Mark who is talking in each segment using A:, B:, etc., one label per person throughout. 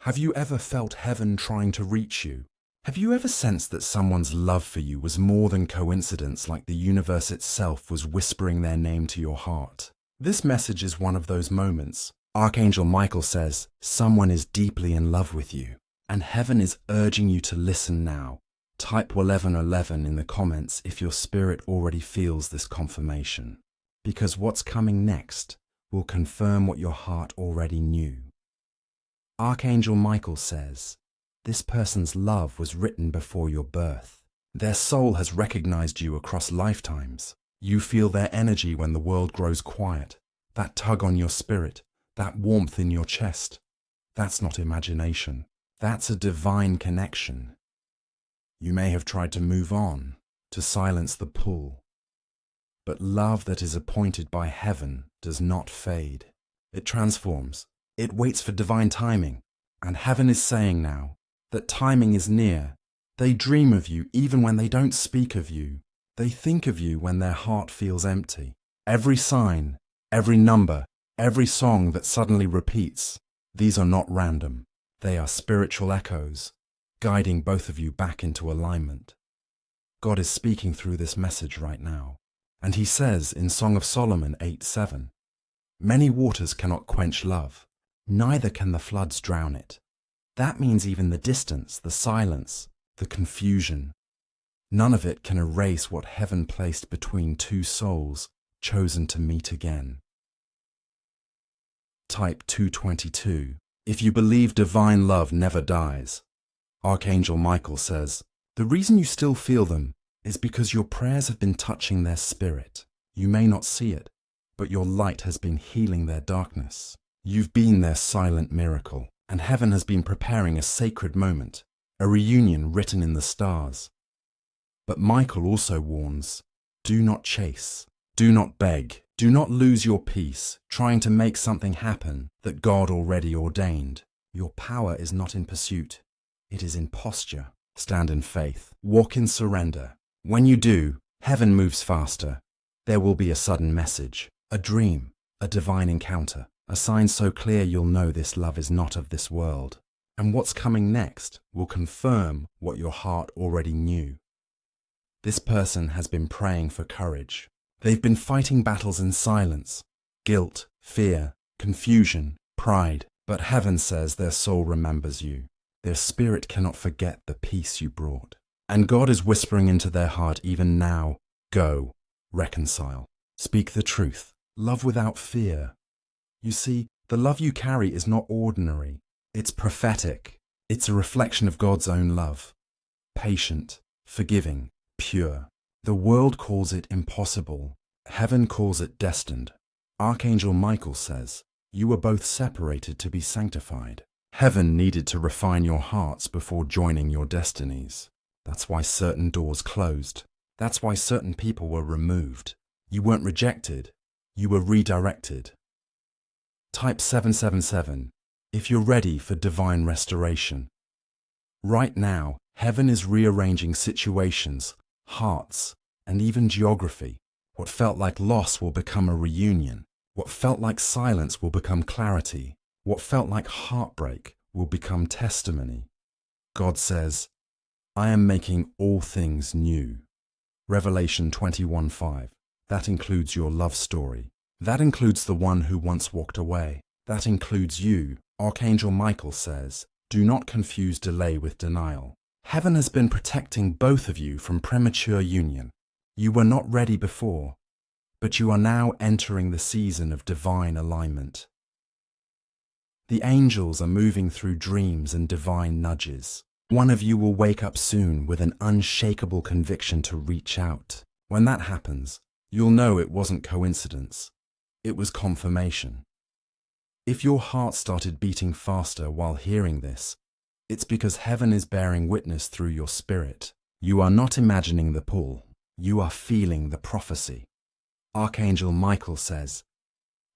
A: Have you ever felt heaven trying to reach you? Have you ever sensed that someone's love for you was more than coincidence, like the universe itself was whispering their name to your heart? This message is one of those moments. Archangel Michael says, someone is deeply in love with you, and heaven is urging you to listen now. Type 1111 in the comments if your spirit already feels this confirmation, because what's coming next will confirm what your heart already knew. Archangel Michael says, this person's love was written before your birth. Their soul has recognized you across lifetimes. You feel their energy when the world grows quiet, that tug on your spirit, that warmth in your chest. That's not imagination. That's a divine connection. You may have tried to move on, to silence the pull. But love that is appointed by heaven does not fade. It transforms. It waits for divine timing. And heaven is saying now that timing is near. They dream of you even when they don't speak of you. They think of you when their heart feels empty. Every sign, every number, every song that suddenly repeats, these are not random. They are spiritual echoes, guiding both of you back into alignment. God is speaking through this message right now. And he says in Song of Solomon 8:7, many waters cannot quench love, neither can the floods drown it. That means even the distance, the silence, the confusion, none of it can erase what heaven placed between two souls chosen to meet again. Type 222 if you believe divine love never dies. Archangel Michael says, the reason you still feel them is because your prayers have been touching their spirit. You may not see it, but your light has been healing their darkness. You've been their silent miracle, and heaven has been preparing a sacred moment, a reunion written in the stars. But Michael also warns, do not chase, do not beg, do not lose your peace trying to make something happen that God already ordained. Your power is not in pursuit, it is in posture. Stand in faith, walk in surrender. When you do, heaven moves faster. There will be a sudden message, a dream, a divine encounter, a sign so clear you'll know this love is not of this world. And what's coming next will confirm what your heart already knew. This person has been praying for courage. They've been fighting battles in silence, guilt, fear, confusion, pride. But heaven says their soul remembers you. Their spirit cannot forget the peace you brought. And God is whispering into their heart even now, go, reconcile, speak the truth, love without fear. You see, the love you carry is not ordinary. It's prophetic. It's a reflection of God's own love. Patient, forgiving, pure. The world calls it impossible. Heaven calls it destined. Archangel Michael says, you were both separated to be sanctified. Heaven needed to refine your hearts before joining your destinies. That's why certain doors closed. That's why certain people were removed. You weren't rejected. You were redirected. Type 777 if you're ready for divine restoration. Right now, heaven is rearranging situations, hearts, and even geography. What felt like loss will become a reunion. What felt like silence will become clarity. What felt like heartbreak will become testimony. God says, I am making all things new. Revelation 21:5. That includes your love story. That includes the one who once walked away. That includes you. Archangel Michael says, do not confuse delay with denial. Heaven has been protecting both of you from premature union. You were not ready before, but you are now entering the season of divine alignment. The angels are moving through dreams and divine nudges. One of you will wake up soon with an unshakable conviction to reach out. When that happens, you'll know it wasn't coincidence. It was confirmation. If your heart started beating faster while hearing this, it's because heaven is bearing witness through your spirit. You are not imagining the pull. You are feeling the prophecy. Archangel Michael says,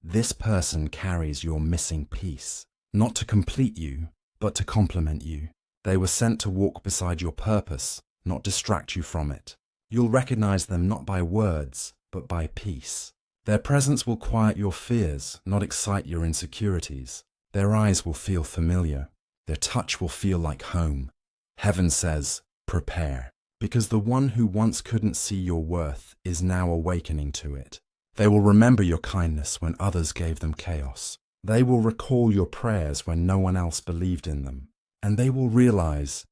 A: this person carries your missing piece, not to complete you, but to complement you. They were sent to walk beside your purpose, not distract you from it. You'll recognize them not by words, but by peace. Their presence will quiet your fears, not excite your insecurities. Their eyes will feel familiar. Their touch will feel like home. Heaven says, prepare, because the one who once couldn't see your worth is now awakening to it. They will remember your kindness when others gave them chaos. They will recall your prayers when no one else believed in them. And they will realize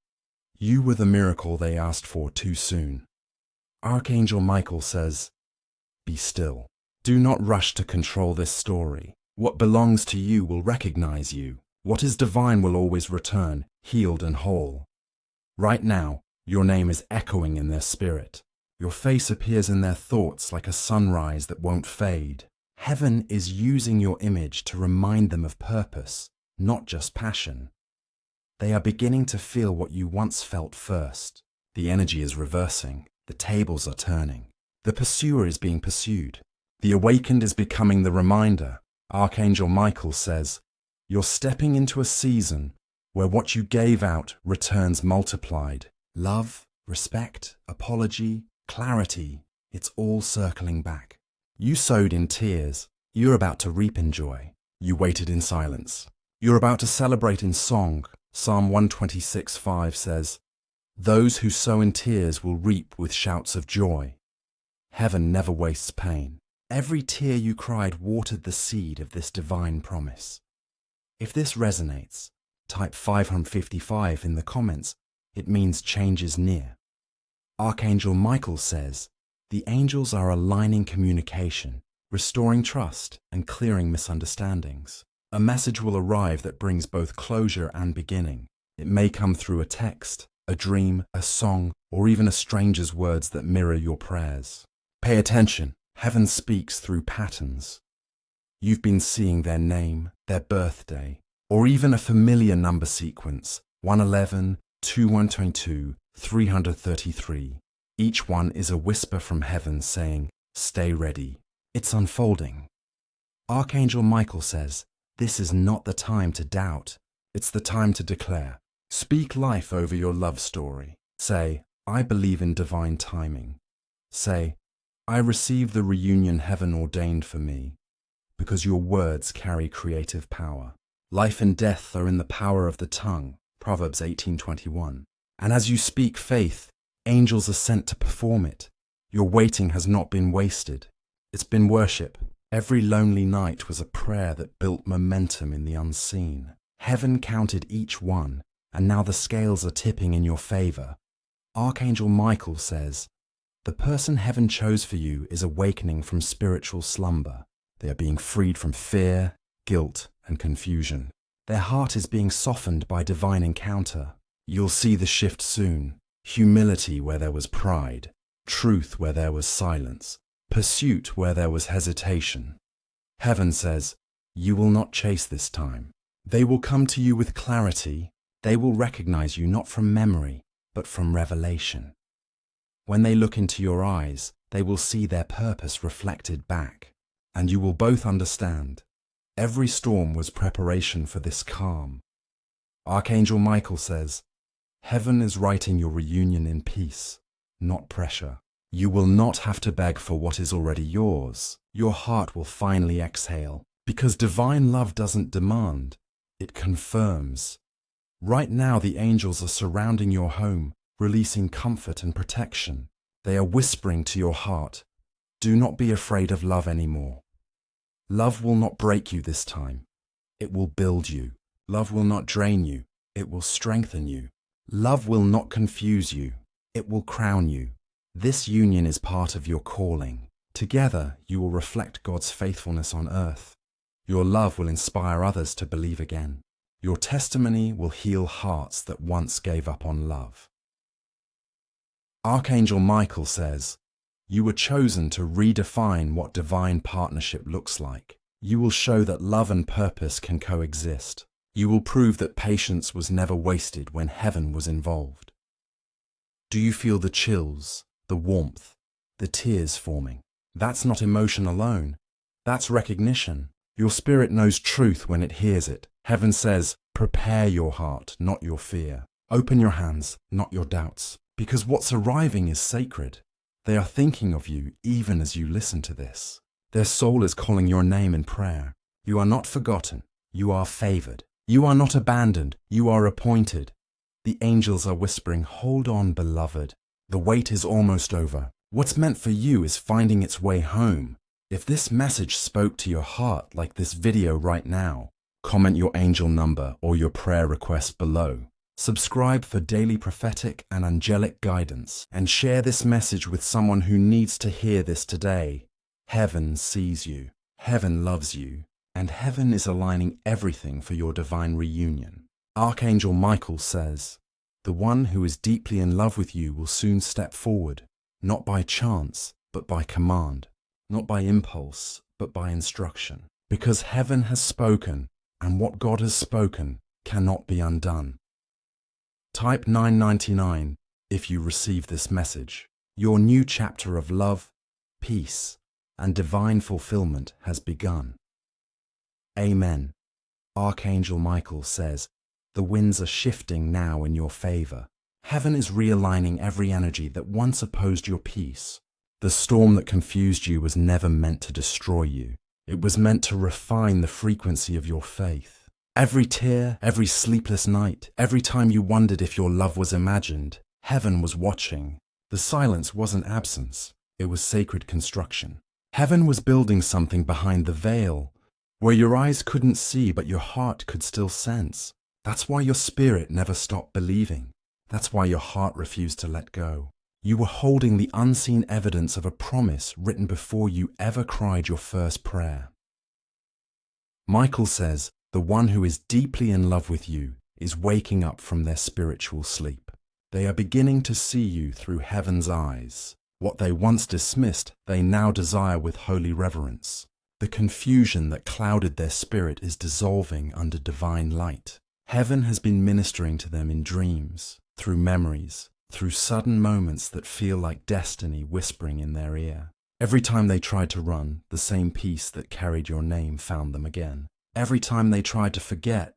A: you were the miracle they asked for too soon. Archangel Michael says, be still. Do not rush to control this story. What belongs to you will recognize you. What is divine will always return, healed and whole. Right now, your name is echoing in their spirit. Your face appears in their thoughts like a sunrise that won't fade. Heaven is using your image to remind them of purpose, not just passion. They are beginning to feel what you once felt first. The energy is reversing. The tables are turning. The pursuer is being pursued. The awakened is becoming the reminder. Archangel Michael says, you're stepping into a season where what you gave out returns multiplied. Love, respect, apology, clarity, it's all circling back. You sowed in tears. You're about to reap in joy. You waited in silence. You're about to celebrate in song. Psalm 126:5 says, those who sow in tears will reap with shouts of joy. Heaven never wastes pain. Every tear you cried watered the seed of this divine promise. If this resonates, type 555 in the comments. It means change is near. Archangel Michael says, the angels are aligning communication, restoring trust, and clearing misunderstandings. A message will arrive that brings both closure and beginning. It may come through a text, a dream, a song, or even a stranger's words that mirror your prayers. Pay attention. Heaven speaks through patterns. You've been seeing their name, their birthday, or even a familiar number sequence, 111, 2122, 333. Each one is a whisper from heaven saying, stay ready. It's unfolding. Archangel Michael says, this is not the time to doubt. It's the time to declare. Speak life over your love story. Say, I believe in divine timing. Say, I receive the reunion heaven ordained for me, because your words carry creative power. Life and death are in the power of the tongue, Proverbs 18:21. And as you speak faith, angels are sent to perform it. Your waiting has not been wasted. It's been worship. Every lonely night was a prayer that built momentum in the unseen. Heaven counted each one, and now the scales are tipping in your favor. Archangel Michael says, the person heaven chose for you is awakening from spiritual slumber. They are being freed from fear, guilt, and confusion. Their heart is being softened by divine encounter. You'll see the shift soon. Humility where there was pride, truth where there was silence, pursuit where there was hesitation. Heaven says, you will not chase this time. They will come to you with clarity. They will recognize you not from memory, but from revelation. When they look into your eyes, they will see their purpose reflected back, and you will both understand. Every storm was preparation for this calm. Archangel Michael says, heaven is writing your reunion in peace, not pressure. You will not have to beg for what is already yours. Your heart will finally exhale, because divine love doesn't demand, it confirms. Right now the angels are surrounding your home, releasing comfort and protection. They are whispering to your heart, do not be afraid of love anymore. Love will not break you this time. It will build you. Love will not drain you. It will strengthen you. Love will not confuse you. It will crown you. This union is part of your calling. Together, you will reflect God's faithfulness on earth. Your love will inspire others to believe again. Your testimony will heal hearts that once gave up on love. Archangel Michael says, you were chosen to redefine what divine partnership looks like. You will show that love and purpose can coexist. You will prove that patience was never wasted when heaven was involved. Do you feel the chills, the warmth, the tears forming? That's not emotion alone. That's recognition. Your spirit knows truth when it hears it. Heaven says, prepare your heart, not your fear. Open your hands, not your doubts. Because what's arriving is sacred. They are thinking of you even as you listen to this. Their soul is calling your name in prayer. You are not forgotten. You are favored. You are not abandoned, you are appointed. The angels are whispering, hold on, beloved. The wait is almost over. What's meant for you is finding its way home. If this message spoke to your heart like this video right now, comment your angel number or your prayer request below. Subscribe for daily prophetic and angelic guidance, and share this message with someone who needs to hear this today. Heaven sees you, heaven loves you, and heaven is aligning everything for your divine reunion. Archangel Michael says, the one who is deeply in love with you will soon step forward, not by chance, but by command, not by impulse, but by instruction. Because heaven has spoken, and what God has spoken cannot be undone. Type 999 if you receive this message. Your new chapter of love, peace, and divine fulfillment has begun. Amen. Archangel Michael says, the winds are shifting now in your favor. Heaven is realigning every energy that once opposed your peace. The storm that confused you was never meant to destroy you. It was meant to refine the frequency of your faith. Every tear, every sleepless night, every time you wondered if your love was imagined, heaven was watching. The silence wasn't absence, it was sacred construction. Heaven was building something behind the veil, where your eyes couldn't see but your heart could still sense. That's why your spirit never stopped believing. That's why your heart refused to let go. You were holding the unseen evidence of a promise written before you ever cried your first prayer. Michael says, the one who is deeply in love with you is waking up from their spiritual sleep. They are beginning to see you through heaven's eyes. What they once dismissed, they now desire with holy reverence. The confusion that clouded their spirit is dissolving under divine light. Heaven has been ministering to them in dreams, through memories, through sudden moments that feel like destiny whispering in their ear. Every time they tried to run, the same peace that carried your name found them again. Every time they tried to forget,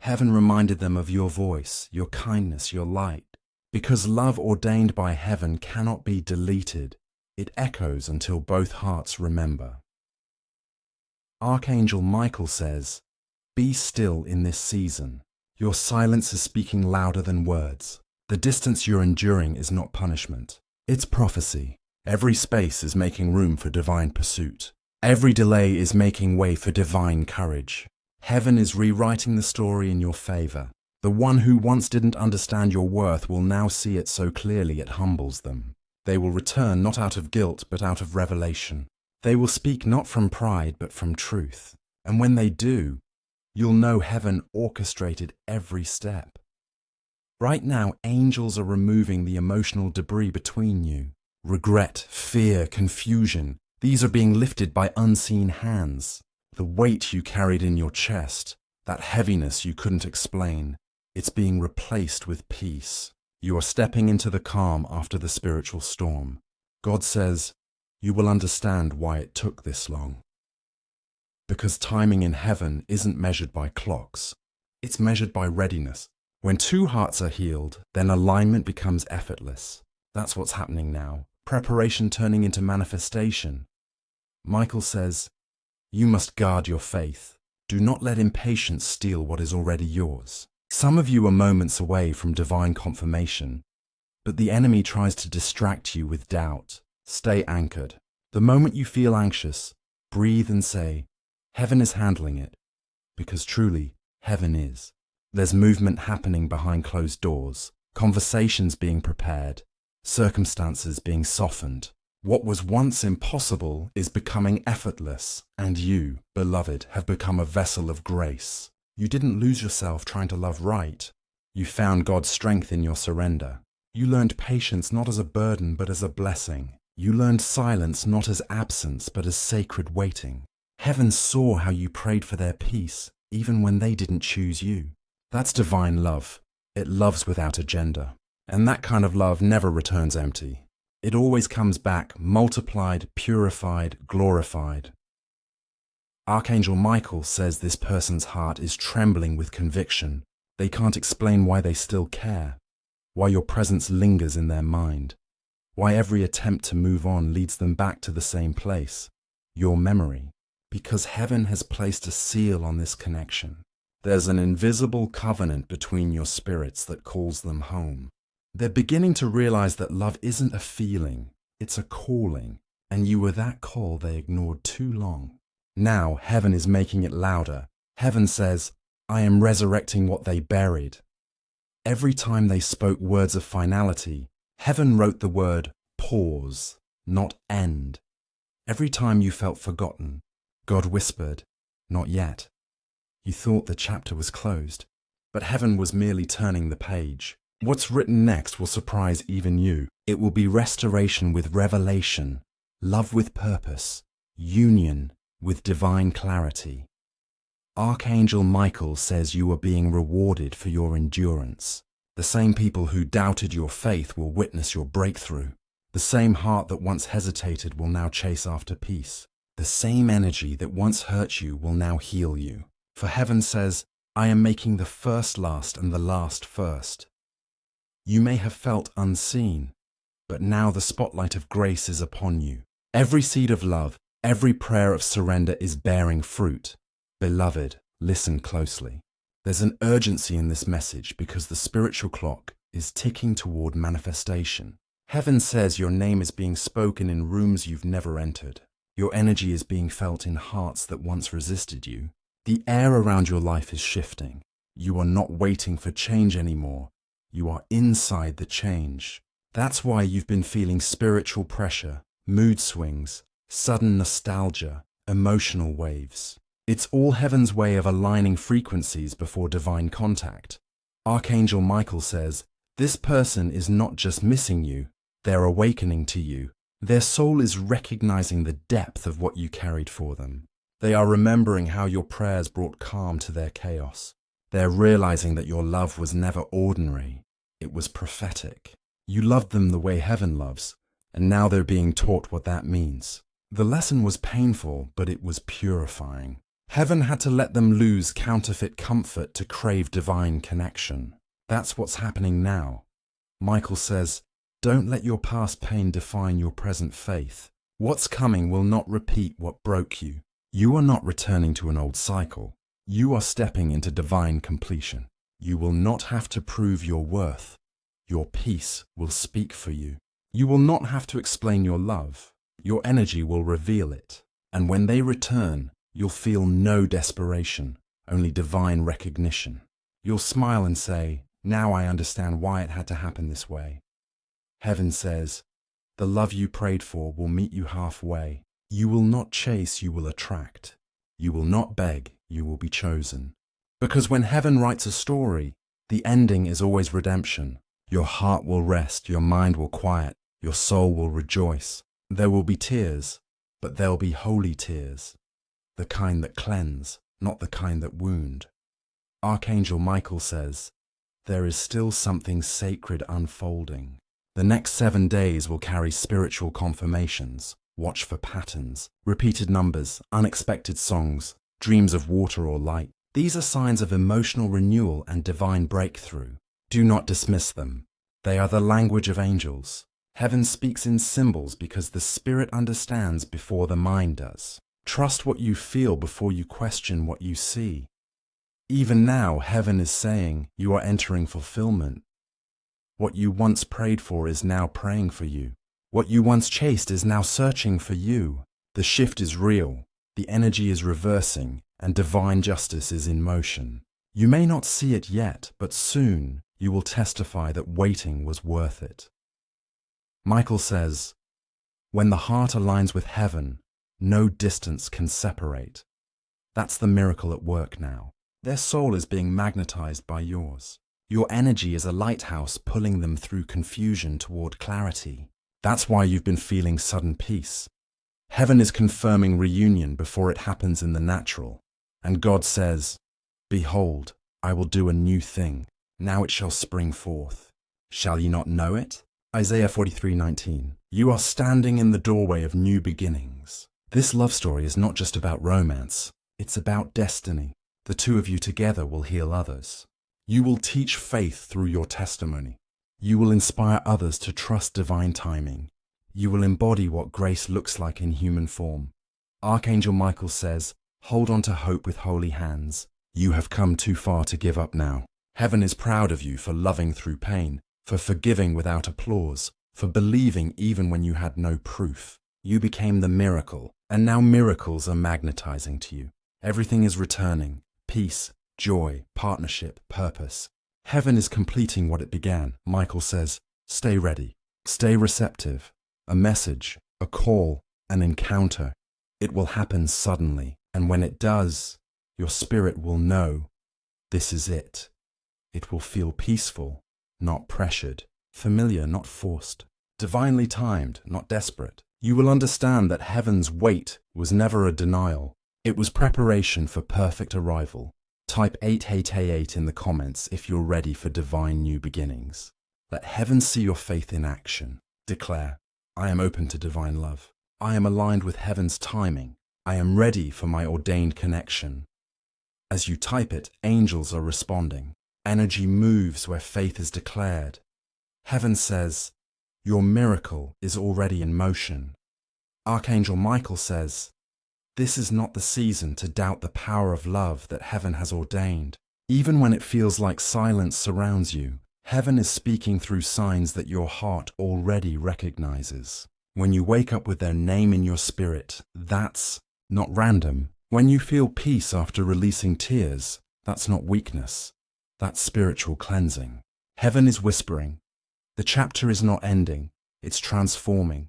A: heaven reminded them of your voice, your kindness, your light. Because love ordained by heaven cannot be deleted, it echoes until both hearts remember. Archangel Michael says, be still in this season. Your silence is speaking louder than words. The distance you're enduring is not punishment, it's prophecy. Every space is making room for divine pursuit. Every delay is making way for divine courage. Heaven is rewriting the story in your favor. The one who once didn't understand your worth will now see it so clearly it humbles them. They will return not out of guilt but out of revelation. They will speak not from pride but from truth. And when they do, you'll know heaven orchestrated every step. Right now, angels are removing the emotional debris between you. Regret, fear, confusion. These are being lifted by unseen hands. The weight you carried in your chest, that heaviness you couldn't explain, it's being replaced with peace. You are stepping into the calm after the spiritual storm. God says, you will understand why it took this long. Because timing in heaven isn't measured by clocks. It's measured by readiness. When two hearts are healed, then alignment becomes effortless. That's what's happening now. Preparation turning into manifestation. Michael says, you must guard your faith. Do not let impatience steal what is already yours. Some of you are moments away from divine confirmation, but the enemy tries to distract you with doubt. Stay anchored. The moment you feel anxious, breathe and say, heaven is handling it, because truly, heaven is. There's movement happening behind closed doors, conversations being prepared, circumstances being softened. What was once impossible is becoming effortless, and you, beloved, have become a vessel of grace. You didn't lose yourself trying to love right. You found God's strength in your surrender. You learned patience not as a burden but as a blessing. You learned silence not as absence but as sacred waiting. Heaven saw how you prayed for their peace, even when they didn't choose you. That's divine love. It loves without agenda. And that kind of love never returns empty. It always comes back multiplied, purified, glorified. Archangel Michael says this person's heart is trembling with conviction. They can't explain why they still care, why your presence lingers in their mind, why every attempt to move on leads them back to the same place, your memory. Because heaven has placed a seal on this connection. There's an invisible covenant between your spirits that calls them home. They're beginning to realize that love isn't a feeling, it's a calling, and you were that call they ignored too long. Now heaven is making it louder. Heaven says, I am resurrecting what they buried. Every time they spoke words of finality, heaven wrote the word pause, not end. Every time you felt forgotten, God whispered, not yet. You thought the chapter was closed, but heaven was merely turning the page. What's written next will surprise even you. It will be restoration with revelation, love with purpose, union with divine clarity. Archangel Michael says you are being rewarded for your endurance. The same people who doubted your faith will witness your breakthrough. The same heart that once hesitated will now chase after peace. The same energy that once hurt you will now heal you. For heaven says, I am making the first last and the last first. You may have felt unseen, but now the spotlight of grace is upon you. Every seed of love, every prayer of surrender is bearing fruit. Beloved, listen closely. There's an urgency in this message because the spiritual clock is ticking toward manifestation. Heaven says your name is being spoken in rooms you've never entered. Your energy is being felt in hearts that once resisted you. The air around your life is shifting. You are not waiting for change anymore. You are inside the change. That's why you've been feeling spiritual pressure, mood swings, sudden nostalgia, emotional waves. It's all heaven's way of aligning frequencies before divine contact. Archangel Michael says, this person is not just missing you, they're awakening to you. Their soul is recognizing the depth of what you carried for them. They are remembering how your prayers brought calm to their chaos. They're realizing that your love was never ordinary, it was prophetic. You loved them the way heaven loves, and now they're being taught what that means. The lesson was painful, but it was purifying. Heaven had to let them lose counterfeit comfort to crave divine connection. That's what's happening now. Michael says, don't let your past pain define your present faith. What's coming will not repeat what broke you. You are not returning to an old cycle. You are stepping into divine completion. You will not have to prove your worth. Your peace will speak for you. You will not have to explain your love. Your energy will reveal it. And when they return, you'll feel no desperation, only divine recognition. You'll smile and say, now I understand why it had to happen this way. Heaven says, the love you prayed for will meet you halfway. You will not chase, you will attract. You will not beg, you will be chosen. Because when heaven writes a story, the ending is always redemption. Your heart will rest, your mind will quiet, your soul will rejoice. There will be tears, but there'll be holy tears. The kind that cleanse, not the kind that wound. Archangel Michael says, there is still something sacred unfolding. The next 7 days will carry spiritual confirmations. Watch for patterns, repeated numbers, unexpected songs, dreams of water or light. These are signs of emotional renewal and divine breakthrough. Do not dismiss them. They are the language of angels. Heaven speaks in symbols because the spirit understands before the mind does. Trust what you feel before you question what you see. Even now, heaven is saying you are entering fulfillment. What you once prayed for is now praying for you. What you once chased is now searching for you. The shift is real, the energy is reversing, and divine justice is in motion. You may not see it yet, but soon you will testify that waiting was worth it. Michael says, when the heart aligns with heaven, no distance can separate. That's the miracle at work now. Their soul is being magnetized by yours. Your energy is a lighthouse pulling them through confusion toward clarity. That's why you've been feeling sudden peace. Heaven is confirming reunion before it happens in the natural. And God says, behold, I will do a new thing. Now it shall spring forth. Shall ye not know it? Isaiah 43:19. You are standing in the doorway of new beginnings. This love story is not just about romance. It's about destiny. The two of you together will heal others. You will teach faith through your testimony. You will inspire others to trust divine timing. You will embody what grace looks like in human form. Archangel Michael says, hold on to hope with holy hands. You have come too far to give up now. Heaven is proud of you for loving through pain, for forgiving without applause, for believing even when you had no proof. You became the miracle, and now miracles are magnetizing to you. Everything is returning. Peace, joy, partnership, purpose. Heaven is completing what it began. Michael says, stay ready, stay receptive. A message, a call, an encounter. It will happen suddenly, and when it does, your spirit will know this is it. It will feel peaceful, not pressured, familiar, not forced, divinely timed, not desperate. You will understand that heaven's wait was never a denial. It was preparation for perfect arrival. Type 888 in the comments if you're ready for divine new beginnings. Let heaven see your faith in action. Declare, I am open to divine love. I am aligned with heaven's timing. I am ready for my ordained connection. As you type it, angels are responding. Energy moves where faith is declared. Heaven says, your miracle is already in motion. Archangel Michael says, this is not the season to doubt the power of love that heaven has ordained. Even when it feels like silence surrounds you, heaven is speaking through signs that your heart already recognizes. When you wake up with their name in your spirit, that's not random. When you feel peace after releasing tears, that's not weakness. That's spiritual cleansing. Heaven is whispering. The chapter is not ending, it's transforming.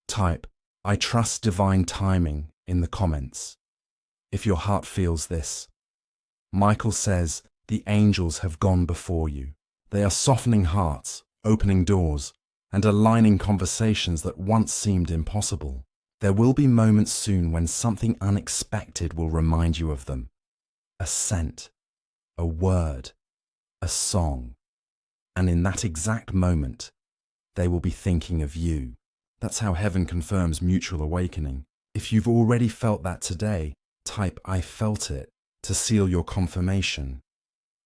A: Type, I trust divine timing in the comments. If your heart feels this. Michael says, the angels have gone before you. They are softening hearts, opening doors, and aligning conversations that once seemed impossible. There will be moments soon when something unexpected will remind you of them. A scent, a word, a song. And in that exact moment, they will be thinking of you. That's how heaven confirms mutual awakening. If you've already felt that today, type I felt it to seal your confirmation.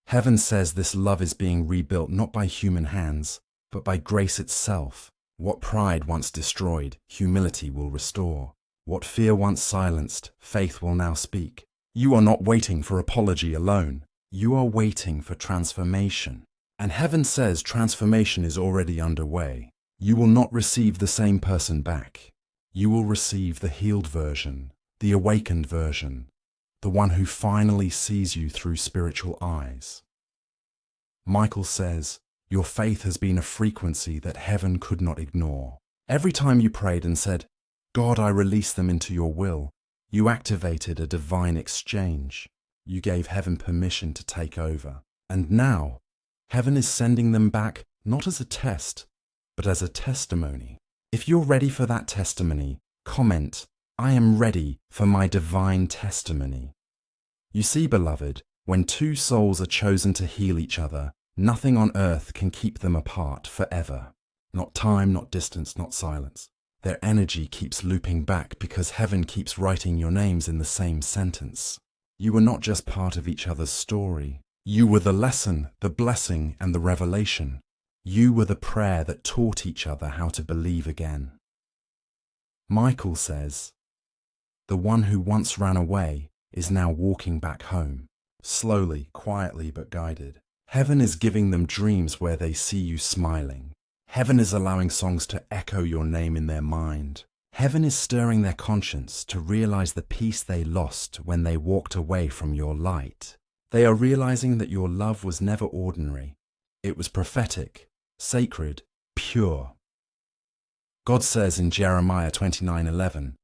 A: Heaven says this love is being rebuilt not by human hands, but by grace itself. What pride once destroyed, humility will restore. What fear once silenced, faith will now speak. You are not waiting for apology alone. You are waiting for transformation. And heaven says transformation is already underway. You will not receive the same person back. You will receive the healed version, the awakened version, the one who finally sees you through spiritual eyes. Michael says, your faith has been a frequency that heaven could not ignore. Every time you prayed and said, God, I release them into your will, you activated a divine exchange. You gave heaven permission to take over. And now, heaven is sending them back not as a test, but as a testimony. If you're ready for that testimony, comment, I am ready for my divine testimony. You see, beloved, when two souls are chosen to heal each other, nothing on earth can keep them apart forever. Not time, not distance, not silence. Their energy keeps looping back because heaven keeps writing your names in the same sentence. You were not just part of each other's story. You were the lesson, the blessing, and the revelation. You were the prayer that taught each other how to believe again. Michael says, the one who once ran away is now walking back home, slowly, quietly, but guided. Heaven is giving them dreams where they see you smiling. Heaven is allowing songs to echo your name in their mind. Heaven is stirring their conscience to realize the peace they lost when they walked away from your light. They are realizing that your love was never ordinary. It was prophetic, sacred, pure. God says in Jeremiah 29:11,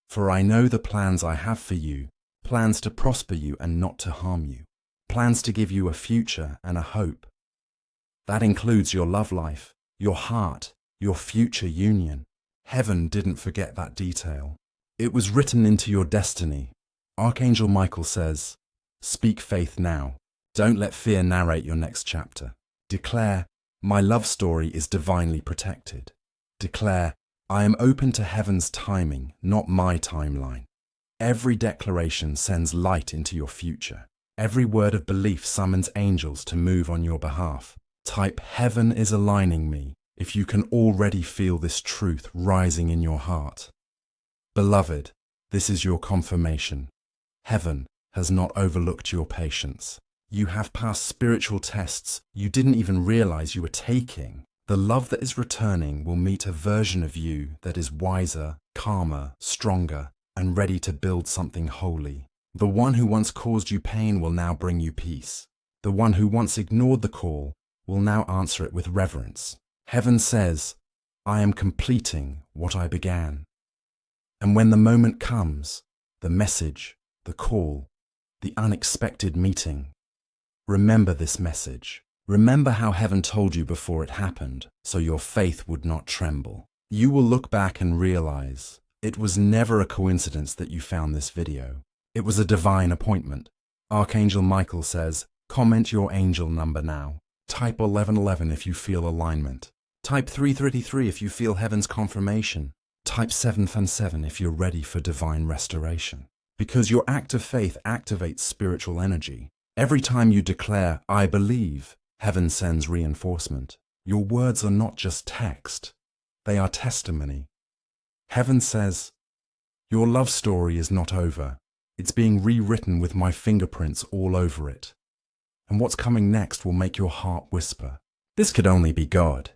A: for I know the plans I have for you, plans to prosper you and not to harm you, plans to give you a future and a hope. That includes your love life, your heart, your future union. Heaven didn't forget that detail. It was written into your destiny. Archangel Michael says, speak faith now. Don't let fear narrate your next chapter. Declare, my love story is divinely protected. Declare, I am open to heaven's timing, not my timeline. Every declaration sends light into your future. Every word of belief summons angels to move on your behalf. Type, heaven is aligning me, if you can already feel this truth rising in your heart. Beloved, this is your confirmation. Heaven has not overlooked your patience. You have passed spiritual tests you didn't even realize you were taking. The love that is returning will meet a version of you that is wiser, calmer, stronger, and ready to build something holy. The one who once caused you pain will now bring you peace. The one who once ignored the call will now answer it with reverence. Heaven says, I am completing what I began. And when the moment comes, the message, the call, the unexpected meeting, remember this message. Remember how heaven told you before it happened, so your faith would not tremble. You will look back and realize it was never a coincidence that you found this video. It was a divine appointment. Archangel Michael says, comment your angel number now. Type 1111 if you feel alignment. Type 333 if you feel heaven's confirmation. Type 757 if you're ready for divine restoration. Because your act of faith activates spiritual energy. Every time you declare, I believe, heaven sends reinforcement. Your words are not just text, they are testimony. Heaven says, your love story is not over. It's being rewritten with my fingerprints all over it. And what's coming next will make your heart whisper. This could only be God.